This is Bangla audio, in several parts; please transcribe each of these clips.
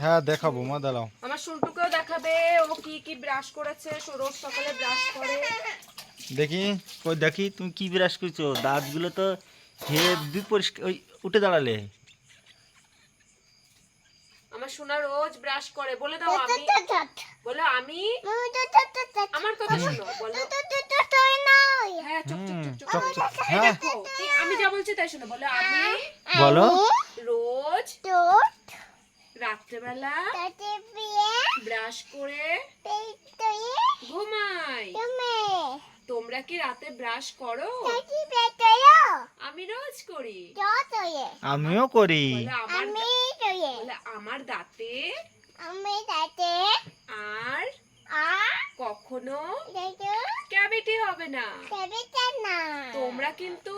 হ্যাঁ দেখাবো মা, দাঁড়াও। আমার শুনটুকেও দেখাবে ও কি কি ব্রাশ করেছে, রোজ সকালে ব্রাশ করে। দেখি, কই দেখি তুমি কি ব্রাশ করছো, দাঁতগুলো তো হেভি পরিষ্কার। ওই উঠে দাঁড়ালে। আমার সোনা রোজ ব্রাশ করে, বলে দাও আমি, বলো আমি, আমার কথা শোনো, বলো। হ্যাঁ চুপ চুপ চুপ চুপ, এই হ্যাঁ দেখো আমি যা বলছি তাই শোনো, বলো আমি বলো। রোজ রাত্রেবেলা ব্রাশ করে ঘুমাই। তোমরা কি রাতে ব্রাশ করো? আমি রোজ করি। আমিও করি। বলে আমার দাঁতে আর কখনো ক্যাভিটি হবে না। তোমরা কিন্তু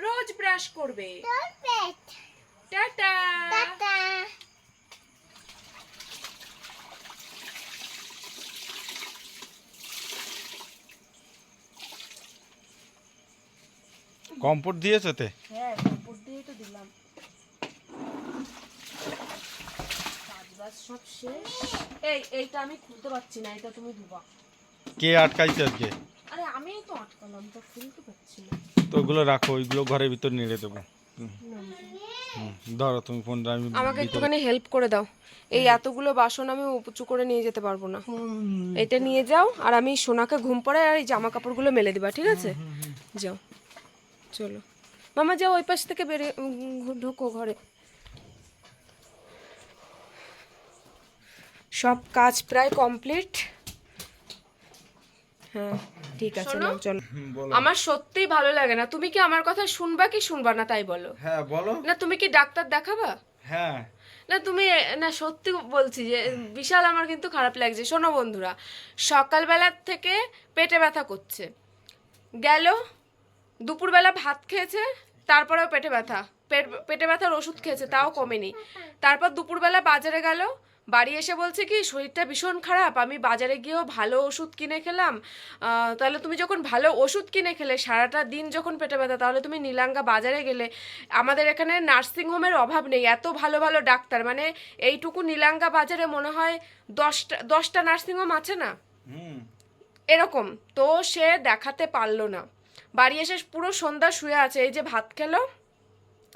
রোজ ব্রাশ করবে। টাটা। কম্পোর্ট দিয়েছো তে? হ্যাঁ কম্পোট দিয়ে তো দিলাম। কাজবাজ সব শেষ। এইটা আমি খুলতে পারছি না, এটা তুমি দিবা। কে আটকাইছে আজকে? আরে আমি তো আটকালাম, তো খুলতে পারছি না। তো ওগুলো রাখো, ওইগুলো ঘরের ভিতর নিয়ে দেবো। ধরো তুমি ফোনটা, আমি আমাকে একটুখানি হেল্প করে দাও, এই এতগুলো বাসন আমি উঁচু করে নিয়ে যেতে পারবো না। এটা নিয়ে যাও, আর আমি সোনাকে ঘুম পড়ে আর এই জামা কাপড়গুলো মেলে দিবা, ঠিক আছে? যাও, চলো মামা যাও, ওই পাশ থেকে বেরিয়ে ঢোকো ঘরে। সব কাজ প্রায় কমপ্লিট। হ্যাঁ ঠিক আছে, নাও চলো। বলো। আমার সত্যিই ভালো লাগে না, তুমি কি আমার কথা শুনবা কি শুনবা না তাই বলো। হ্যাঁ বলো। না তুমি কি ডাক্তার দেখাবা? হ্যাঁ না তুমি, না সত্যি বলছি যে বিশাল আমার কিন্তু খারাপ লাগছে। শোনো বন্ধুরা, সকালবেলার থেকে পেটে ব্যথা করছে, গেল দুপুরবেলা ভাত খেয়েছে, তারপরেও পেটে ব্যথা, পেটে ব্যথার ওষুধ খেয়েছে, তাও কমেনি। তারপর দুপুরবেলা বাজারে গেল, বাড়ি এসে বলছে কি শরীরটা ভীষণ খারাপ, আমি বাজারে গিয়েও ভালো ওষুধ কিনে খেলাম। তাহলে তুমি যখন ভালো ওষুধ কিনে খেলে, সারাটা দিন যখন পেটে ব্যথা, তাহলে তুমি নীলাঙ্গা বাজারে গেলে। আমাদের এখানে নার্সিংহোমের অভাব নেই, এত ভালো ভালো ডাক্তার, মানে এইটুকু নীলাঙ্গা বাজারে মনে হয় 10টা নার্সিংহোম আছে না এরকম। তো সে দেখাতে পারলো না, বাড়ি এসে পুরো সন্ধ্যা শুয়ে আছে। এই যে ভাত খেলো,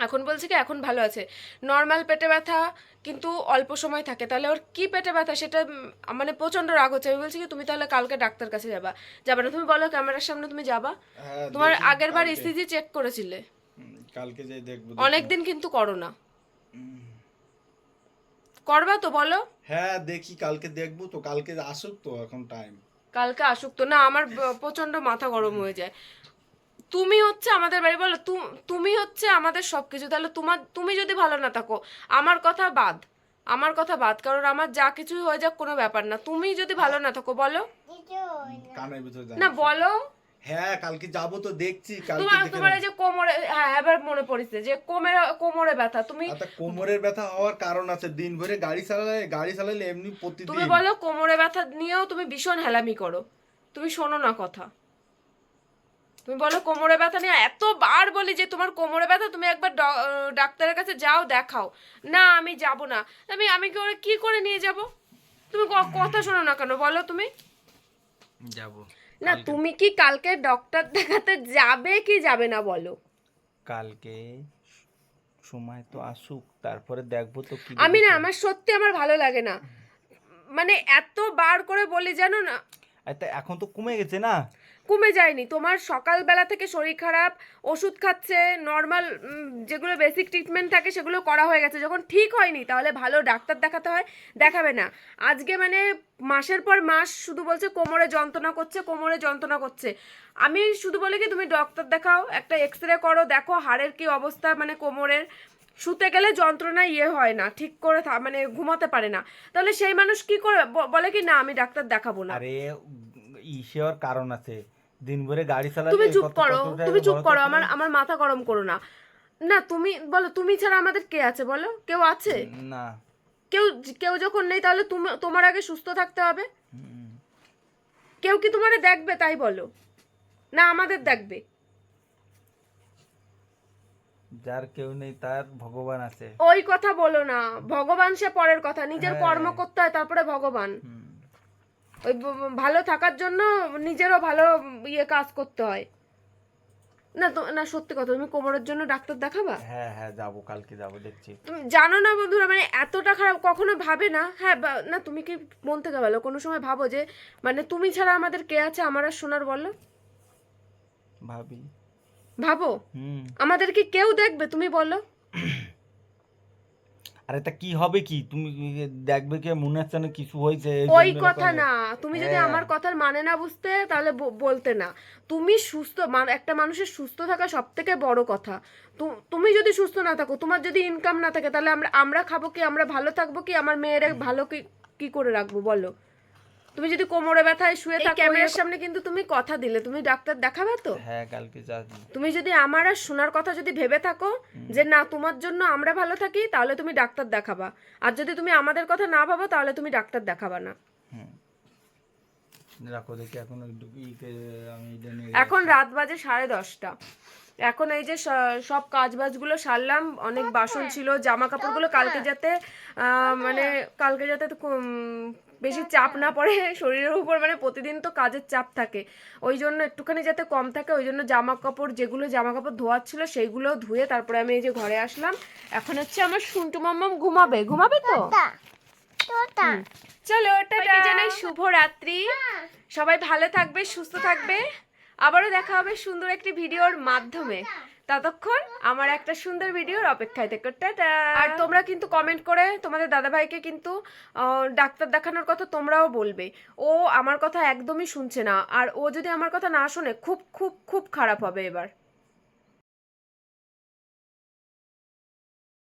এখন বলছে কি এখন ভালো আছে। নর্মাল পেটে ব্যথা কিন্তু অল্প সময় থাকে, তাহলে ওর কি পেটে ব্যথা সেটা মানে প্রচন্ড রাগ হচ্ছে। আমি বলছি কি তুমি তাহলে কালকে ডাক্তার কাছে যাবা, যাবে না? তুমি বলো ক্যামেরার সামনে তুমি যাবা? হ্যাঁ তোমার দেখি আগের বার কালকে। ইসিজি চেক করেছিলে, কালকে যাই দেখবো। অনেকদিন কিন্তু করো না, করবা তো বলো? হ্যাঁ দেখি কালকে দেখবো, তো কালকে আসুক তো, এখন টাইম। কালকে আসুক তো। না আমার প্রচন্ড মাথা গরম হয়ে যায়। তুমি হচ্ছে আমাদের বাড়ি, বলো তুমি হচ্ছে আমাদের সবকিছু, তাহলে তুমি যদি ভালো না থাকো, আমার কথা বাদ, আমার কথা বাদ, কারণ আমার যা কিছু হয়ে যাক কোনো ব্যাপার না, তুমি যদি ভালো না থাকো বলো। কানের ভিতরে না যাচ্ছে। বলো। হ্যাঁ কালকে যাবো তো, দেখছি কালকে তোমার দেখে তোমার নেবো। এই যে কোমরে, হ্যাঁ এবার মনে পড়েছে যে কোমরে ব্যথা, তুমি আচ্ছা, কোমরের ব্যথা হওয়ার কারণ আছে, দিন ভরে গাড়ি চালালে এমনি তুমি প্রতিদিন। বলো কোমরে ব্যথা নিয়েও তুমি ভীষণ হেলামি করো, তুমি শোনো না কথা। তুমি বলো কোমরে ব্যথা নিয়ে, এতবার বলি যে তোমার কোমরে ব্যথা, তুমি একবার ডাক্তারের কাছে যাও দেখাও। না আমি যাব না। আমি কি করে নিয়ে যাব? তুমি কথা শোনো না কেন বলো তুমি? যাব না তুমি কি কালকে ডক্টর দেখাতে যাবে কি যাবে না বলো? কালকে সময় তো আসুক, তারপরে দেখবো তো কি আমি না, আমার সত্যি আমার ভালো লাগে না, মানে এতবার করে বলি জানো না। আচ্ছা এখন তো কমে গেছে না? কমে যায়নি, তোমার সকালবেলা থেকে শরীর খারাপ, ওষুধ খাচ্ছে, নর্মাল যেগুলো বেসিক ট্রিটমেন্ট থাকে সেগুলো করা হয়ে গেছে, যখন ঠিক হয়নি তাহলে ভালো ডাক্তার দেখাতে হয়, দেখাবে না? আজকে মানে মাসের পর মাস শুধু বলছে কোমরে যন্ত্রণা করছে, কোমরে যন্ত্রণা করছে। আমি শুধু বলি কি তুমি ডক্টর দেখাও, একটা এক্সরে করো, দেখো হাড়ের কি অবস্থা, মানে কোমরের শুতে গেলে যন্ত্রণা হয় না ঠিক করে, মানে ঘুমাতে পারে না, তাহলে সেই মানুষ কি করে বলে কি না আমি ডাক্তার দেখাবো না? আরে ইসের কারণ আছে, দিন ভরে গাড়ি তুমি চালালে চুপ কত করো, কত তুমি টাকা চুপ বলো তো করো, তুমি। আমার মাথা গরম করো না। না তুমি বলো, তুমি ছাড়া আমাদের কে আছে বলো? কেউ আছে? না। কেউ কেউ যখন নেই তাহলে তোমার আগে সুস্থ থাকতে হবে। কেউ কি তোমারে দেখবে তাই বলো, না আমাদের দেখবে? যার কেউ নেই তার ভগবান আছে। ওই কথা বলো না, ভগবান সে পরের কথা, নিজের হ্যাঁ। কর্ম করতে হয় তারপরে ভগবান। হুম। ওই ভালো থাকার জন্য নিজেরও ভালো কাজ করতে হয়। না তো না, সত্যি কথা, তুমি কোমরের জন্য ডাক্তার দেখাবা? হ্যাঁ হ্যাঁ যাবো, কালকে যাবো, দেখছি। তুমি জানো না বন্ধুরা, মানে এতটা খারাপ কখনো ভাবে না। হ্যাঁ না, তুমি কি মন থেকে বলো কোনো সময় ভাবো যে মানে তুমি ছাড়া আমাদের কে আছে আমার আর শোনার, বলো? ভাবি। ভাবো হুম। আমাদের কি কেউ দেখবে, তুমি বলো? আরে তা কি হবে, কি তুমি দেখবে, কি মনে হচ্ছে না কিছু হয়েছে এই ওই জন্য কথা এরকম? না, তুমি যদি হ্যাঁ। আমার কথার মানে না বুঝতে তাহলে বলতে না। তুমি সুস্থ, একটা মানুষের সুস্থ থাকা সব থেকে বড় কথা। তুমি যদি সুস্থ না থাকো, তোমার যদি ইনকাম না থাকে, তাহলে আমরা আমরা খাবো কি, আমরা ভালো থাকবো কি, আমার মেয়েরা ভালো কি কি করে রাখবো বলো? তুমি যদি কোমরে ব্যথায় শুয়ে থাকো, ক্যামেরার সামনে কিন্তু তুমি কথা দিলে তুমি ডাক্তার দেখাবে তো। হ্যাঁ কালকে যাবো। তুমি যদি আমার আর শোনার কথা যদি ভেবে থাকো যে না তোমার জন্য আমরা ভালো থাকি, তাহলে তুমি ডাক্তার দেখাবা। আর যদি তুমি আমাদের কথা না ভাবো, তাহলে তুমি ডাক্তার দেখাবা না। হুম। রাখো দেখি, এখন একটু আমি এটা নিয়ে এখন রাত বাজে 10:30। এখন এই যে সব কাজ বাজগুলো সারলাম, অনেক বাসন ছিল, জামা কাপড়গুলো কালকে যাতে মানে কালকে যাতে বেশি চাপ না পড়ে শরীরের উপর, মানে প্রতিদিন তো কাজের চাপ থাকে, ওই জন্য একটুখানি যাতে কম থাকে, ওই জন্য জামা কাপড় জামা কাপড় ধোয়ার ছিল সেইগুলো ধুয়ে তারপরে আমি এই যে ঘরে আসলাম। এখন হচ্ছে আমার শুন্টু মাম্মাম ঘুমাবে তো। চলো, টাটা, জানাই শুভ রাত্রি। সবাই ভালো থাকবে, সুস্থ থাকবে। আবারও দেখা হবে সুন্দর একটি ভিডিওর মাধ্যমে। ততক্ষণ আমার একটা সুন্দর ভিডিওর অপেক্ষায় থেকো, টাটা। আর তোমরা কিন্তু কমেন্ট করে তোমাদের দাদাভাইকে কিন্তু ডাক্তার দেখানোর কথা তোমরাও বলবে। ও আমার কথা একদমই শুনছে না, আর ও যদি আমার কথা না শোনে খুব খুব খুব খারাপ হবে এবার।